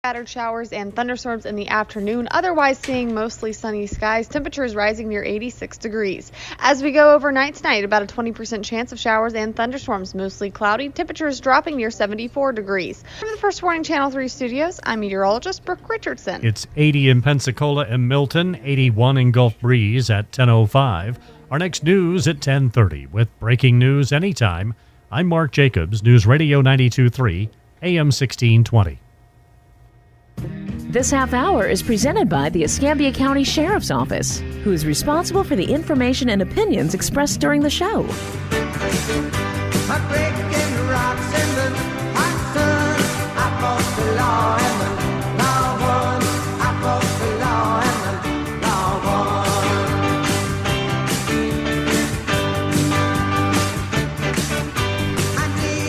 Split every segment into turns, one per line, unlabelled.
Scattered showers and thunderstorms in the afternoon, otherwise seeing mostly sunny skies. Temperatures rising near 86 degrees. As we go overnight tonight, about a 20% chance of showers and thunderstorms, mostly cloudy. Temperatures dropping near 74 degrees. From the First Warning Channel 3 studios, I'm meteorologist Brooke Richardson.
It's 80 in Pensacola and Milton, 81 in Gulf Breeze at 10:05. Our next news at 10:30 with breaking news anytime. I'm Mark Jacobs, News Radio 92.3, AM 1620.
This half hour is presented by the Escambia County Sheriff's Office, who is responsible for the information and opinions expressed during the show.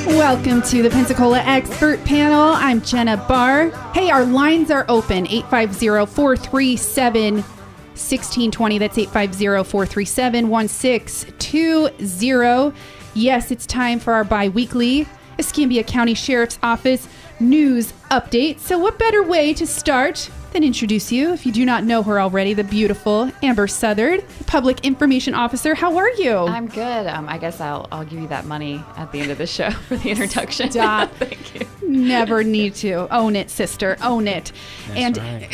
Welcome to the Pensacola Expert Panel. I'm Jenna Barr. Hey, our lines are open, 850-437-1620. That's 850-437-1620. Yes, it's time for our bi-weekly Escambia County Sheriff's Office news update. So what better way to start than introduce you, if you do not know her already, the beautiful Amber Southard, Public Information Officer. How are you?
I'm good. I guess I'll give you that money at the end of the show for the introduction.
Stop.
Thank you.
Never need to. Own it, sister. Own it.
That's
and
right.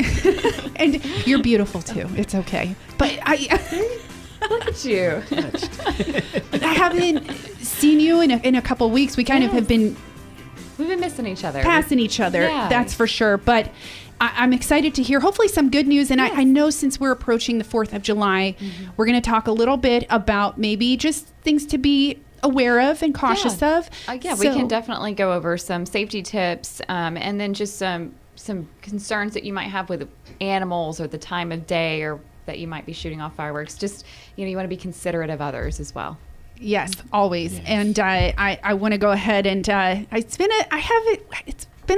and you're beautiful too. It's okay. But
Look at you.
I haven't seen you in a couple weeks. We kind of have been
We've been missing each other.
passing each other.
Yeah.
That's for sure. But I'm excited to hear hopefully some good news. And I know since we're approaching the 4th of July, we're going to talk a little bit about maybe just things to be aware of and cautious of.
We can definitely go over some safety tips and then just some concerns that you might have with animals or the time of day or that you might be shooting off fireworks. Just, you want to be considerate of others as well.
Yes, always. Yes. And I want to go ahead and it's been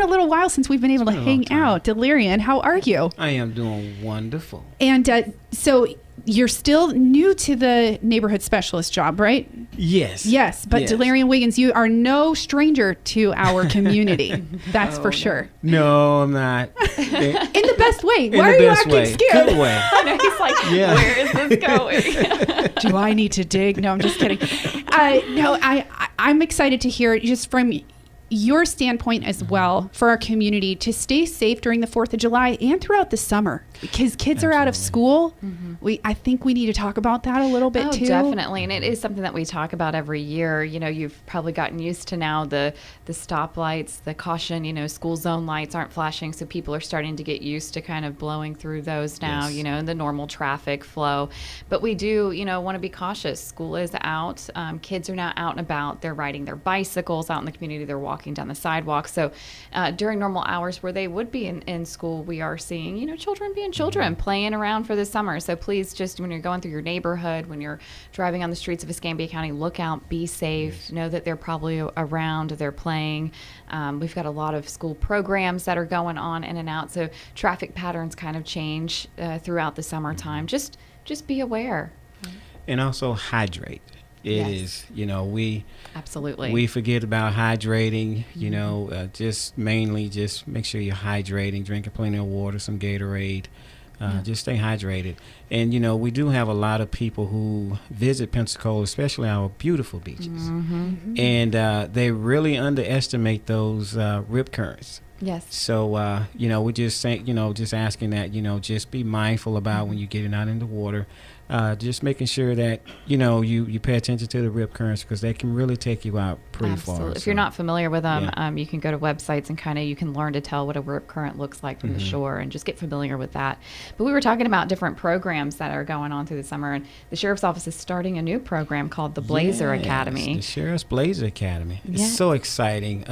a little while since we've been able to hang out. Delirian, how are you?
I am doing wonderful.
And so you're still new to the neighborhood specialist job, right?
Yes.
Yes, but
yes.
Delirian Wiggins, you are no stranger to our community. That's for sure.
No, I'm not.
In the best way.
In
Why
the
are you
best
acting
way.
scared?
Good way.
I know, he's like, where is this going?
Do I need to dig? No, I'm just kidding. I'm excited to hear just from your standpoint as well for our community to stay safe during the 4th of July and throughout the summer because kids are out of school. I think we need to talk about that a little bit too.
Definitely. And it is something that we talk about every year. You've probably gotten used to now the stoplights, the caution, school zone lights aren't flashing. So people are starting to get used to kind of blowing through those now,
Yes.
And the normal traffic flow. But we do, want to be cautious. School is out. Kids are now out and about. They're riding their bicycles out in the community. They're walking down the sidewalk. So during normal hours where they would be in school, we are seeing, children being children playing around for the summer. So please just when you're going through your neighborhood, when you're driving on the streets of Escambia County, look out, be safe,
Yes.
know that they're probably around, they're playing. We've got a lot of school programs that are going on in and out. So traffic patterns kind of change throughout the summertime. Just be aware.
And also hydrate. It is, we
Absolutely.
We forget about hydrating, just mainly just make sure you're hydrating, drinking plenty of water, some Gatorade, just stay hydrated. And, we do have a lot of people who visit Pensacola, especially our beautiful beaches. And they really underestimate those rip currents.
Yes.
So, we're just saying, just asking that, just be mindful about when you're getting out in the water. Just making sure that, you pay attention to the rip currents because they can really take you out pretty far.
If you're not familiar with them, you can go to websites and you can learn to tell what a rip current looks like from the shore and just get familiar with that. But we were talking about different programs that are going on through the summer, and the Sheriff's Office is starting a new program called the Blazer Academy.
The Sheriff's Blazer Academy. It's so exciting.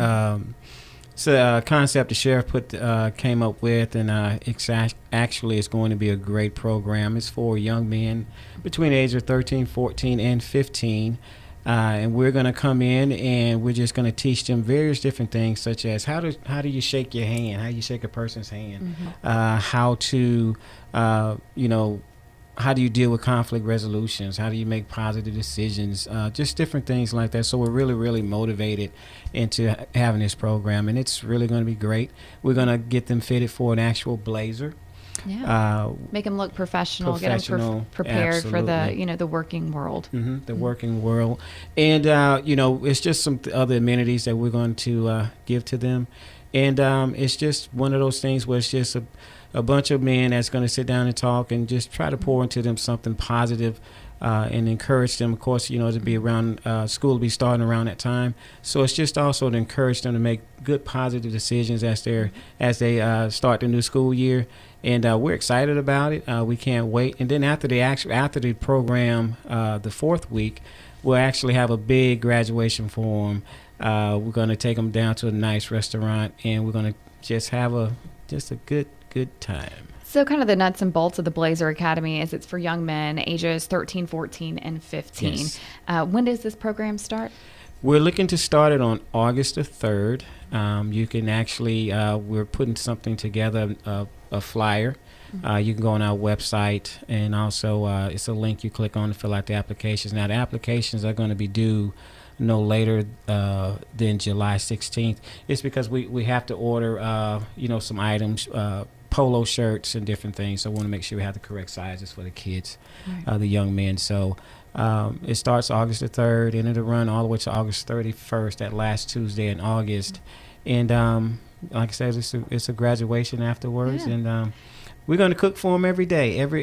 It's a concept the sheriff came up with, and actually it's going to be a great program. It's for young men between the ages of 13, 14, and 15. And we're going to come in and we're just going to teach them various different things, such as how do you shake your hand, how you shake a person's hand, how to, how do you deal with conflict resolutions? How do you make positive decisions? Just different things like that. So we're really, really motivated into having this program, and it's really going to be great. We're going to get them fitted for an actual blazer.
Yeah. Make them look professional, get them prepared for the working world.
The working world. And, it's just some other amenities that we're going to give to them. And it's just one of those things where it's just a bunch of men that's going to sit down and talk and just try to pour into them something positive and encourage them. Of course, to be around school will be starting around that time. So it's just also to encourage them to make good, positive decisions as they start the new school year. And we're excited about it. We can't wait. And then after the program, the fourth week, we'll actually have a big graduation for them. We're going to take them down to a nice restaurant, and we're going to just have a good time.
So kind of the nuts and bolts of the Blazer Academy is it's for young men ages 13, 14, and 15.
Yes.
When does this program start?
We're looking to start it on August the 3rd. You can actually, we're putting something together, a flyer. You can go on our website, and also it's a link you click on to fill out the applications. Now, the applications are going to be due no later than July 16th. It's because we have to order, some items, polo shirts and different things. So I want to make sure we have the correct sizes for the kids, the young men. So it starts August the 3rd, and it'll run all the way to August 31st, that last Tuesday in August. And like I said, it's a graduation afterwards. Yeah. And we're going to cook for them every day. Every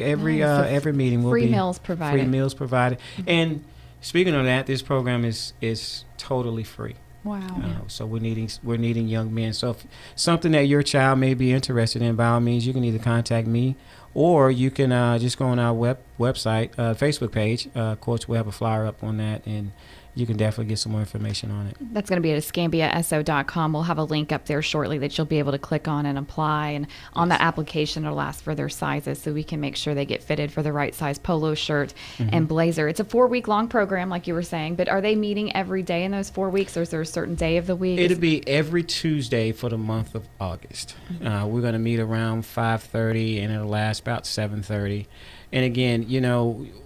meeting will be
free meals provided.
Free meals provided. And speaking of that, this program is totally free.
Wow.
So we're needing young men. So if something that your child may be interested in, by all means, you can either contact me, or you can just go on our website, Facebook page. Of course, we'll have a flyer up on that, and you can definitely get some more information on it.
That's going to be at escambiaso.com. We'll have a link up there shortly that you'll be able to click on and apply. And on that application, it'll ask for their sizes so we can make sure they get fitted for the right size polo shirt and blazer. It's a 4-week-long program, like you were saying, but are they meeting every day in those 4 weeks, or is there a certain day of the week?
It'll be every Tuesday for the month of August. We're going to meet around 5:30, and it'll last about 7:30. And again,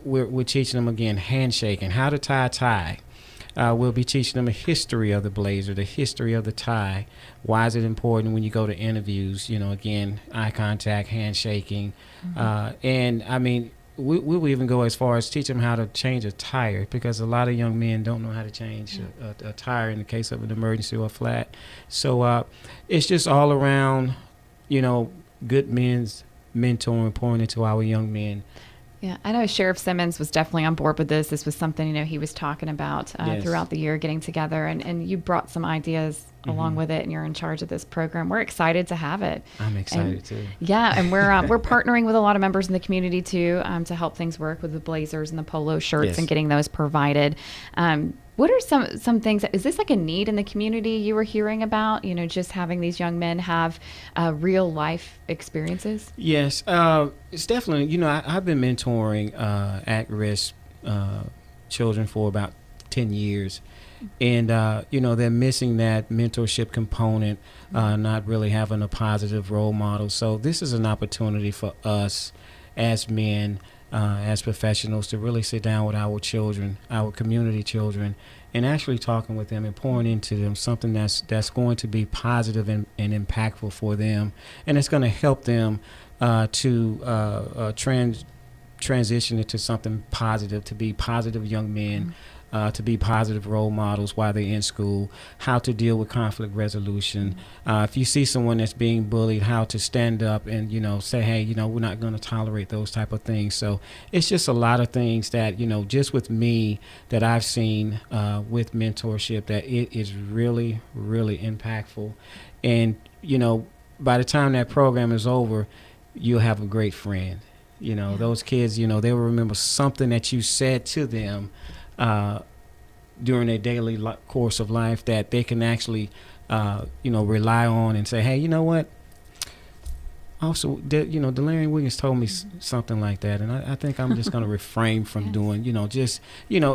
we're teaching them, again, handshaking, how to tie a tie. We'll be teaching them a history of the blazer, the history of the tie. Why is it important when you go to interviews? Again, eye contact, handshaking. And, I mean, we'll even go as far as teach them how to change a tire, because a lot of young men don't know how to change a tire in the case of an emergency or flat. So it's just all around, good men's mentoring, pouring into our young men.
Yeah, I know Sheriff Simmons was definitely on board with this. This was something, he was talking about throughout the year, getting together, and you brought some ideas along with it, and you're in charge of this program. We're excited to have it.
I'm excited too.
Yeah, and we're partnering with a lot of members in the community too to help things work with the blazers and the polo shirts and getting those provided. What are some things? Is this like a need in the community you were hearing about? Just having these young men have real life experiences?
Yes, it's definitely. I've been mentoring at-risk children for about 10 years, and they're missing that mentorship component, not really having a positive role model. So this is an opportunity for us as men, as professionals, to really sit down with our children, our community children, and actually talking with them and pouring into them something that's going to be positive and impactful for them, and it's going to help them to transition into something positive, to be positive young men, to be positive role models while they're in school, how to deal with conflict resolution. If you see someone that's being bullied, how to stand up and, say, hey, we're not going to tolerate those type of things. So it's just a lot of things that, just with me that I've seen with mentorship, that it is really, really impactful. And, by the time that program is over, you'll have a great friend. Those kids, they will remember something that you said to them during their daily course of life that they can actually, rely on and say, hey, you know what? Also, Delarian Wiggins told me something like that, and I think I'm just going to refrain from doing,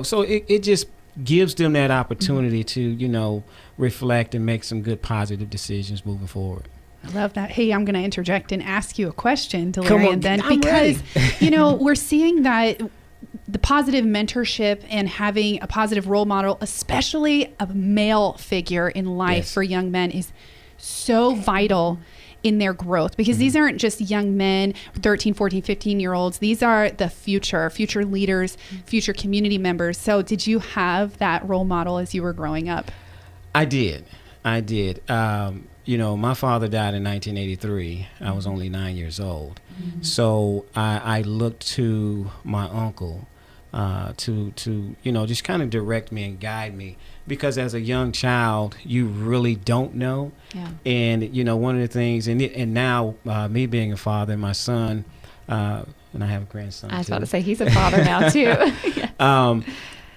so it just gives them that opportunity to, reflect and make some good positive decisions moving forward.
I love that. Hey, I'm going to interject and ask you a question,
Come
Delarian,
on,
then,
I'm
because,
ready.
we're seeing that the positive mentorship and having a positive role model, especially a male figure in life for young men, is so vital in their growth, because these aren't just young men, 13, 14, 15-year-olds. These are the future leaders, future community members. So did you have that role model as you were growing up?
I did. My father died in 1983. I was only 9 years old. So I looked to my uncle to just kind of direct me and guide me, because as a young child, you really don't know.
Yeah.
And, one of the things, and now me being a father, and my son, and I have a grandson
I was
too.
about to say he's a father now too. Yeah.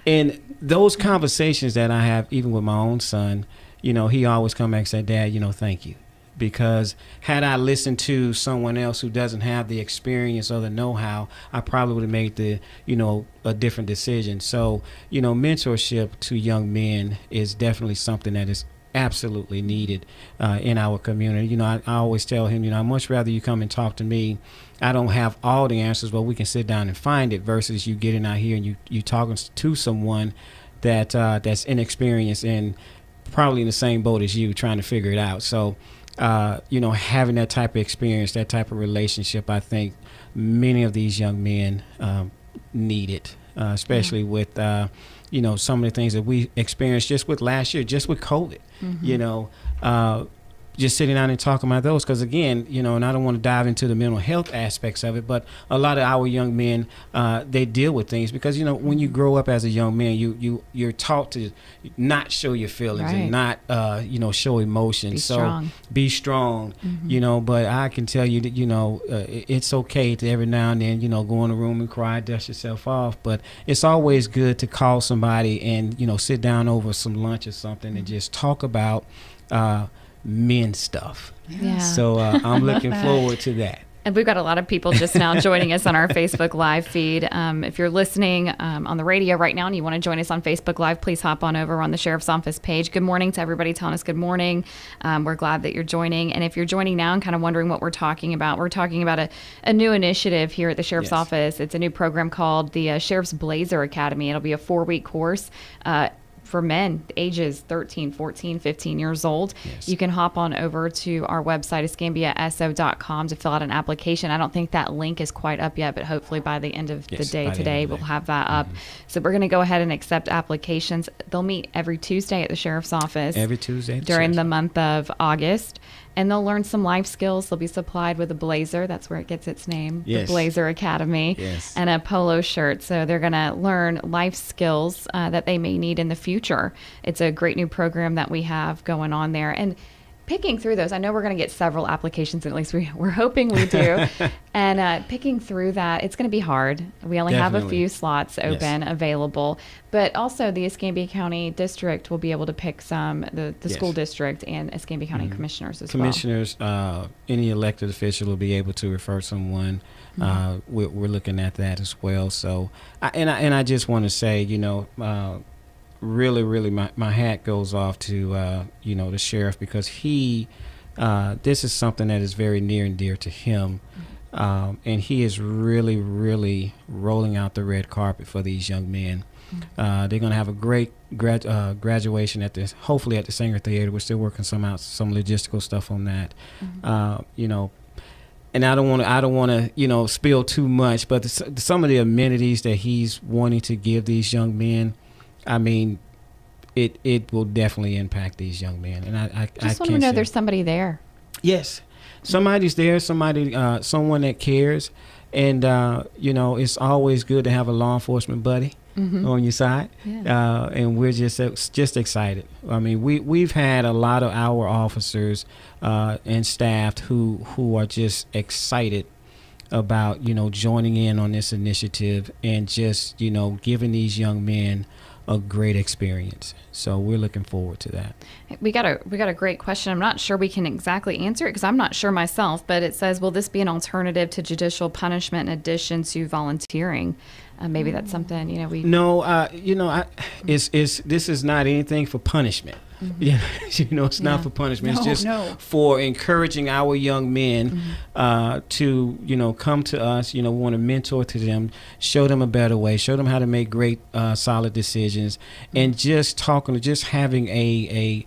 And those conversations that I have, even with my own son, he always come back and say, Dad, thank you. Because had I listened to someone else who doesn't have the experience or the know-how, I probably would have made a different decision. So, mentorship to young men is definitely something that is absolutely needed in our community. I always tell him, I'd much rather you come and talk to me. I don't have all the answers, but we can sit down and find it, versus you getting out here and you talking to someone that's inexperienced and probably in the same boat as you, trying to figure it out. So, having that type of experience, that type of relationship, I think many of these young men need it, especially with, some of the things that we experienced just with last year, just with COVID, just sitting down and talking about those. Because again, and I don't want to dive into the mental health aspects of it, but a lot of our young men, they deal with things because, when you grow up as a young man, you're taught to not show your feelings and not, show emotion. Be strong, but I can tell you that, it's okay to every now and then, go in a room and cry, dust yourself off. But it's always good to call somebody and, sit down over some lunch or something and just talk about, men stuff.
Yeah.
So I'm looking forward to that.
And we've got a lot of people just now joining us on our Facebook Live feed. If you're listening on the radio right now and you want to join us on Facebook Live, please hop on over on the Sheriff's Office page. Good morning to everybody telling us good morning. We're glad that you're joining. And if you're joining now and kind of wondering what we're talking about a new initiative here at the Sheriff's Office. It's a new program called the Sheriff's Blazer Academy. It'll be a 4-week course for men ages 13, 14, 15 years old. Yes. You can hop on over to our website, escambiaso.com, to fill out an application. I don't think that link is quite up yet, but hopefully by the end of the day today, we'll have that up. So we're going to go ahead and accept applications. They'll meet every Tuesday at the Sheriff's Office.
Every Tuesday.
During the month of August. And they'll learn some life skills. They'll be supplied with a blazer. That's where it gets its name, the Blazer Academy, and a polo shirt. So they're going to learn life skills that they may need in the future. It's a great new program that we have going on there. And picking through those, I know we're going to get several applications, at least we're hoping we do. And picking through that, it's going to be hard. We only have a few slots open available. But also the Escambia County District will be able to pick some, the school district and Escambia County commissioners as well.
Commissioners, any elected official will be able to refer someone. We're looking at that as well. So, I just want to say, really my hat goes off to the sheriff, because he this is something that is very near and dear to him, and he is really rolling out the red carpet for these young men. They're going to have a great graduation hopefully at the Singer Theater. We're still working some logistical stuff on that. And I don't want to spill too much, but some of the amenities that he's wanting to give these young men, I mean, it will definitely impact these young men. And I
just want to know there's somebody there.
Yes, somebody's there. Someone that cares, and it's always good to have a law enforcement buddy on your side. And we're just excited. I mean, we've had a lot of our officers and staff who are just excited about joining in on this initiative and just giving these young men a great experience. So we're looking forward to that.
We got a great question. I'm not sure we can exactly answer it because I'm not sure myself, but it says, will this be an alternative to judicial punishment in addition to volunteering? Maybe that's something we.
No, this is not anything for punishment. Yeah, it's not for punishment.
No,
It's just for encouraging our young men to, come to us. We want to mentor to them, show them a better way, show them how to make great, solid decisions, and just having a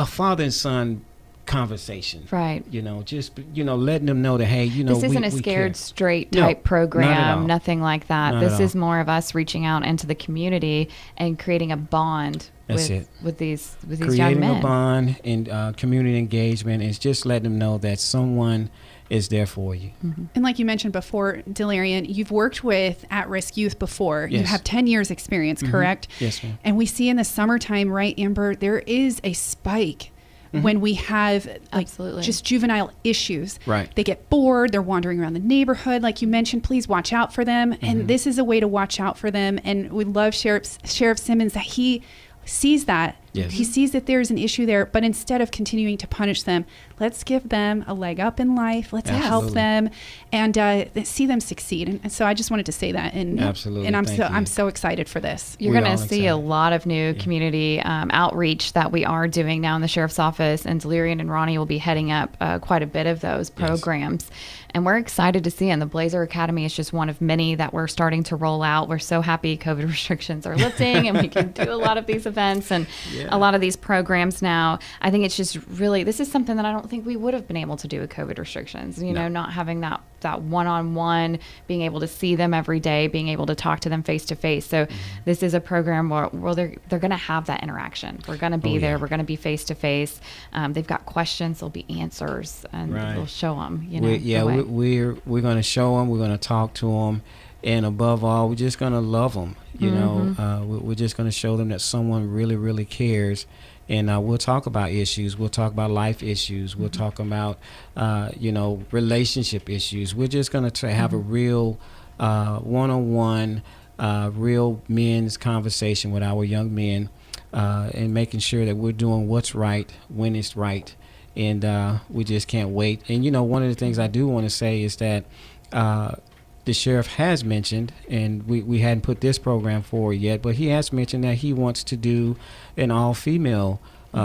father and son conversation.
Right.
Letting them know that, hey,
this isn't a scared straight type
not at
program,
all.
nothing like that.
Not
This
at
is
all.
more of us reaching out into the community and creating a bond with these young
Creating
men.
a bond and community engagement is just letting them know that someone is there for you.
And like you mentioned before, Delirian, you've worked with at-risk youth before. You
Yes.
have 10 years experience, correct?
Yes, ma'am.
And we see in the summertime, right, Amber, there is a spike when we have
Absolutely.
just juvenile issues.
Right.
They get bored. They're wandering around the neighborhood. Like you mentioned, please watch out for them. And this is a way to watch out for them. And we love Sheriff Simmons that he sees that.
Yes.
He sees that there's an issue there, but instead of continuing to punish them, let's give them a leg up in life. Let's help
Absolutely.
them and see them succeed. And so I just wanted to say that. And
Absolutely.
And
Thank you.
I'm so excited for this.
You're
We
going
all
to see a
excited.
lot of new community outreach that we are doing now in the sheriff's office, and Delirian and Ronnie will be heading up quite a bit of those programs. And we're excited to see it. And the Blazer Academy is just one of many that we're starting to roll out. We're so happy COVID restrictions are lifting and we can do a lot of these events and a lot of these programs now. I think it's just really, this is something that I don't think we would have been able to do with COVID restrictions, not having that one-on-one, being able to see them every day, being able to talk to them face to face. So this is a program where they're going to have that interaction. We're going to be there. We're going to be face to face. They've got questions. There'll be answers, and we'll show them.
We're going to show them. We're going to talk to them, and above all, we're just going to love them. We're just going to show them that someone really, really cares. And we'll talk about issues. We'll talk about life issues. We'll talk about, relationship issues. We're just going to have a real one-on-one, real men's conversation with our young men and making sure that we're doing what's right when it's right. And we just can't wait. And, one of the things I do want to say is that the sheriff has mentioned, and we hadn't put this program forward yet, but he has mentioned that he wants to do an all-female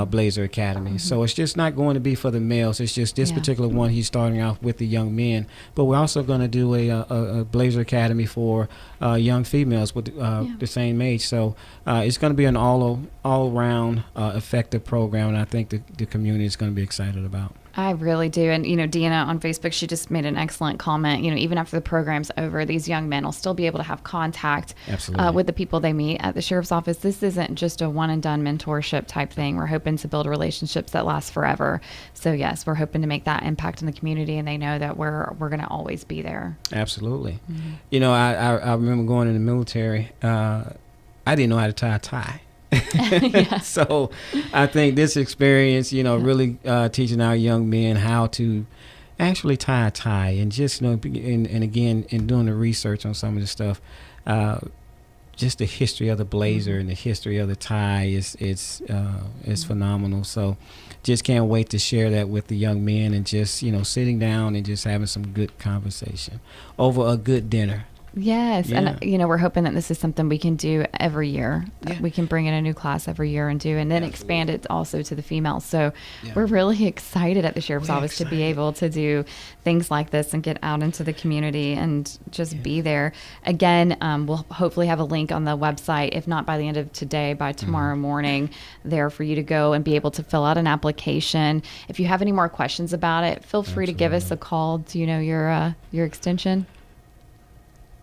Blazer Academy. So it's just not going to be for the males. It's just this particular one he's starting off with the young men. But we're also going to do a Blazer Academy for young females with the same age. So it's going to be an all-around effective program, and I think the community is going to be excited about.
I really do. And, Deanna on Facebook, she just made an excellent comment. Even after the program's over, these young men will still be able to have contact with the people they meet at the sheriff's office. This isn't just a one and done mentorship type thing. We're hoping to build relationships that last forever. So, yes, we're hoping to make that impact in the community, and they know that we're going to always be there.
Absolutely. I remember going in the military. I didn't know how to tie a tie. So I think this experience, really teaching our young men how to actually tie a tie, and just, and again, in doing the research on some of the stuff, just the history of the blazer and the history of the tie is phenomenal. So just can't wait to share that with the young men, and just, sitting down and just having some good conversation over a good dinner.
Yes.
Yeah.
And, we're hoping that this is something we can do every year. Yeah. We can bring in a new class every year and then expand it also to the females. So we're really excited at the Sheriff's Office to be able to do things like this and get out into the community and just be there. Again, we'll hopefully have a link on the website, if not by the end of today, by tomorrow morning, there for you to go and be able to fill out an application. If you have any more questions about it, feel free to give us a call. Do you know your extension?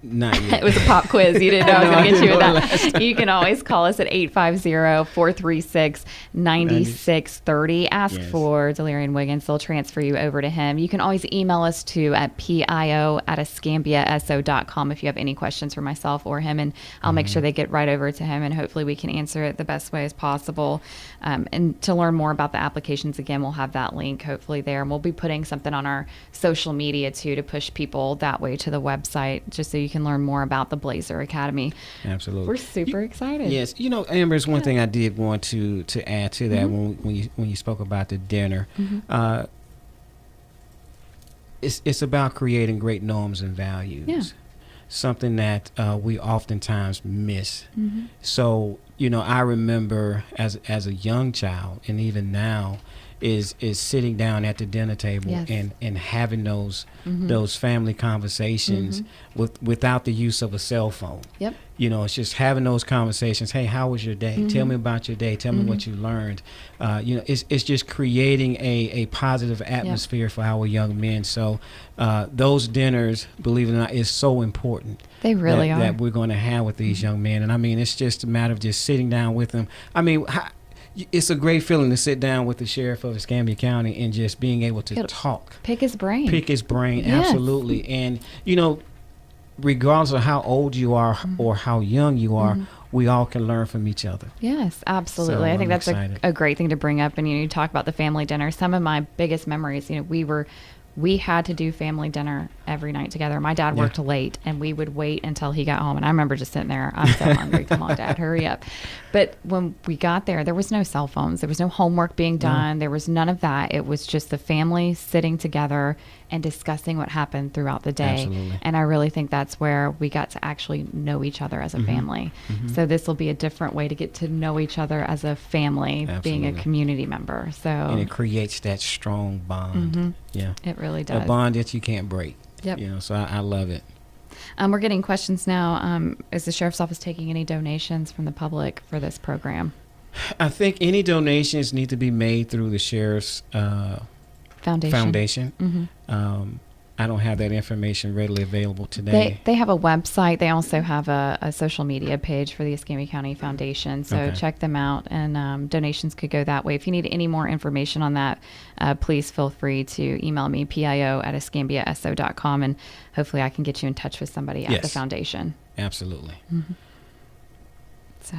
Not yet.
It was a pop quiz. You didn't know I was going to get you with that. You can always call us at 850-436-9630. Ask for Delirian Wiggins. They'll transfer you over to him. You can always email us too at pio@escambiaso.com if you have any questions for myself or him, and I'll make sure they get right over to him, and hopefully we can answer it the best way as possible. And to learn more about the applications, again, we'll have that link hopefully there, and we'll be putting something on our social media too to push people that way to the website, just so you can learn more about the Blazer Academy. Absolutely. We're super excited.
Yes. Amber, there's one thing I did want to add to that when you spoke about the dinner. It's about creating great norms and values. Yeah. Something that we oftentimes miss. So, I remember as a young child, and even now, is sitting down at the dinner table
Yes.
and having those family conversations without the use of a cell phone.
Yep.
It's just having those conversations. Hey, how was your day? Tell me about your day. Tell me what you learned. It's just creating a positive atmosphere for our young men. So those dinners, believe it or not, is so important.
They really are.
That we're going to have with these young men. And I mean, it's just a matter of just sitting down with them. I mean, it's a great feeling to sit down with the sheriff of Escambia County and just being able to talk.
Pick his brain.
Yes. Absolutely. And, regardless of how old you are or how young you are, we all can learn from each other.
Yes, absolutely.
So
I think
I'm
that's
excited.
a great thing to bring up. And you talk about the family dinner. Some of my biggest memories, we had to do family dinner every night together. My dad worked late, and we would wait until he got home. And I remember just sitting there, I'm so hungry. Come on, Dad, hurry up. But when we got there was no cell phones. There was no homework being done. There was none of that. It was just the family sitting together and discussing what happened throughout the day.
Absolutely.
And I really think that's where we got to actually know each other as a family. So this will be a different way to get to know each other as a family, being a
Absolutely.
community member. So
And it creates that strong bond. Yeah.
it really does.
A bond that you can't break.
Yep.
So I love it.
We're getting questions now. Is the Sheriff's Office taking any donations from the public for this program?
I think any donations need to be made through the Sheriff's Foundation. I don't have that information readily available today.
They have a website. They also have a social media page for the Escambia County Foundation. So
Okay.
check them out, and donations could go that way. If you need any more information on that, please feel free to email me, pio@escambiaso.com, and hopefully I can get you in touch with somebody at the
Yes.
foundation.
Absolutely.
So,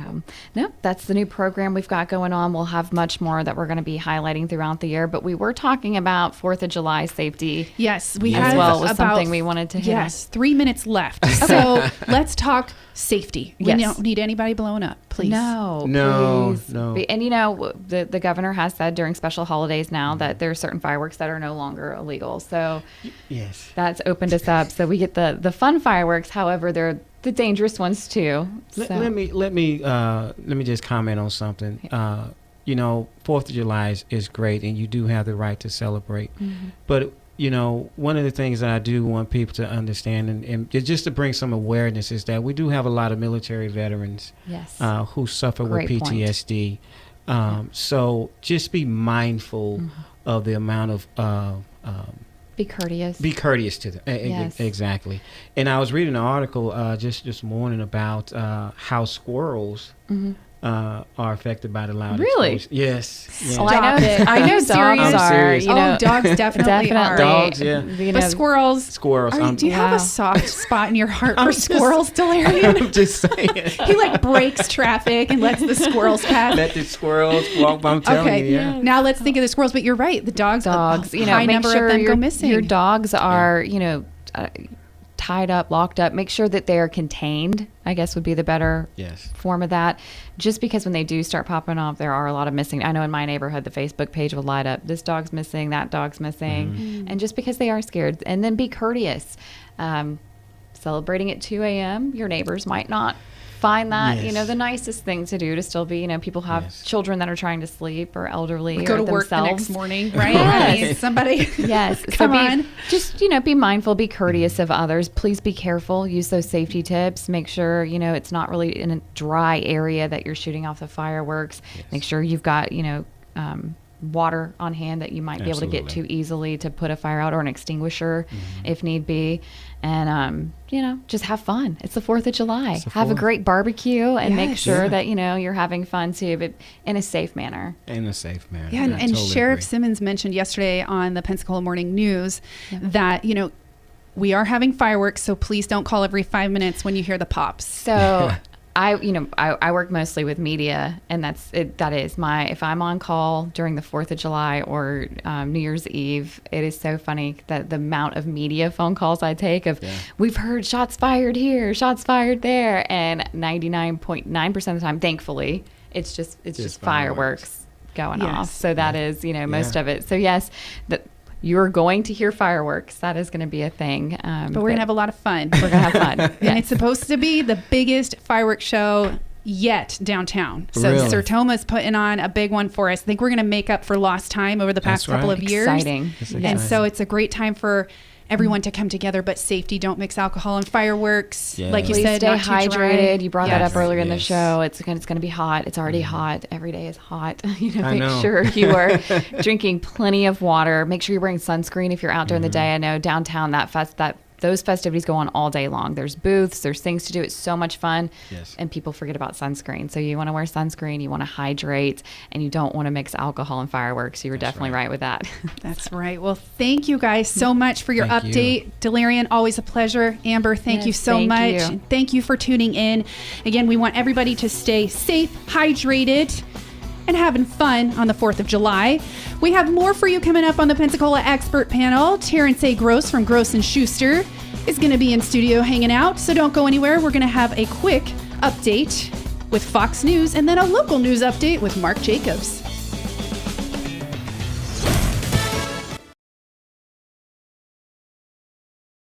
no, that's the new program we've got going on. We'll have much more that we're going to be highlighting throughout the year. But we were talking about 4th of July safety.
Yes, we
As
have
well was
about
something we wanted to hit on.
Yes, 3 minutes left. So let's talk safety. We
Yes.
don't need anybody blowing up, please.
No,
No,
please.
no.
And the governor has said during special holidays now that there are certain fireworks that are no longer illegal. So
Yes.
that's opened us up. So we get the fun fireworks. However, they're the dangerous ones too. So.
Let me just comment on something. 4th of July is great, and you do have the right to celebrate. But one of the things that I do want people to understand, and just to bring some awareness, is that we do have a lot of military veterans
Yes.
who suffer
Great
with
point.
PTSD. So just be mindful of the amount of
Be courteous.
be courteous to them.
Yes.
Exactly. And I was reading an article just this morning about how squirrels are affected by the loud
Really?
explosion. Yes.
Oh,
Stop it.
I
Are
know
you
dogs
serious?
are.
serious.
Dogs definitely are.
Dogs, yeah.
But squirrels.
Squirrels.
Do you have
Wow.
a soft spot in your heart
I'm
for
just-
squirrels, Delarian?
I'm just saying.
He breaks traffic and lets the squirrels pass.
Let the squirrels walk. I'm telling
Okay,
you, yeah.
now let's think of the squirrels. But you're right, the dogs.
Dogs,
a high
make
number
sure
of them
your,
go missing.
your dogs are, tied up, locked up. Make sure that they're contained, I guess would be the better
Yes.
form of that. Just because when they do start popping off, there are a lot of missing. I know in my neighborhood, the Facebook page will light up, this dog's missing, that dog's missing. And just because they are scared. And then be courteous. Celebrating at 2 a.m., your neighbors might not find that,
Yes.
the nicest thing to do to still be, people have
Yes.
children that are trying to sleep or elderly
go
or
to work the
themselves.
next morning, right?
Yes.
I mean, somebody.
Yes.
Come on.
Just, be mindful, be courteous of others. Please be careful. Use those safety tips. Make sure, it's not really in a dry area that you're shooting off the fireworks.
Yes.
Make sure you've got, water on hand that you might be able to get to
Absolutely.
easily to put a fire out, or an extinguisher if need be. And, just have fun. It's the 4th of July.
It's the
Have a
4th.
great barbecue and make
Yes.
sure
Yeah.
that, you're having fun too, but in a safe manner.
In a safe manner.
Yeah,
I
and
totally
Sheriff
agree.
Simmons mentioned yesterday on the Pensacola Morning News that, we are having fireworks, so please don't call every 5 minutes when you hear the pops.
So I work mostly with media, and that is if I'm on call during the 4th of July or New Year's Eve, it is so funny that the amount of media phone calls I take we've heard shots fired here, shots fired there, and 99.9% of the time, thankfully, it's just fireworks going
Yes.
off. So that is, most of it. So yes, you're going to hear fireworks. That is going to be a thing.
But we're going to have a lot of fun.
We're going to have fun.
And it's supposed to be the biggest fireworks show yet downtown. So
Really?
Sertoma's putting on a big one for us. I think we're going to make up for lost time over the past
That's
couple
right.
of years.
Exciting.
And so it's a great time for everyone to come together, but safety, don't mix alcohol and fireworks.
Yeah.
Like you
Please
said,
stay
not too dry.
hydrated. You brought that
Yes.
up earlier in the
Yes.
show. It's going to be hot. It's already hot. Every day is hot.
I
Make
know.
sure you are drinking plenty of water. Make sure you're wearing sunscreen if you're out during the day. I know downtown those festivities go on all day long. There's booths, there's things to do. It's so much fun.
Yes.
And people forget about sunscreen. So you want to wear sunscreen, you want to hydrate, and you don't want to mix alcohol and fireworks. You were definitely right with that.
That's right. Well, thank you guys so much for your
Thank
update.
you.
Delarian, always a pleasure. Amber, thank
Yes,
you so
thank
much.
you.
And thank you for tuning in. Again, we want everybody to stay safe, hydrated, and having fun on the 4th of July. We have more for you coming up on the Pensacola Expert Panel. Terrence A. Gross from Gross & Schuster is going to be in studio hanging out, so don't go anywhere. We're going to have a quick update with Fox News and then a local news update with Mark Jacobs.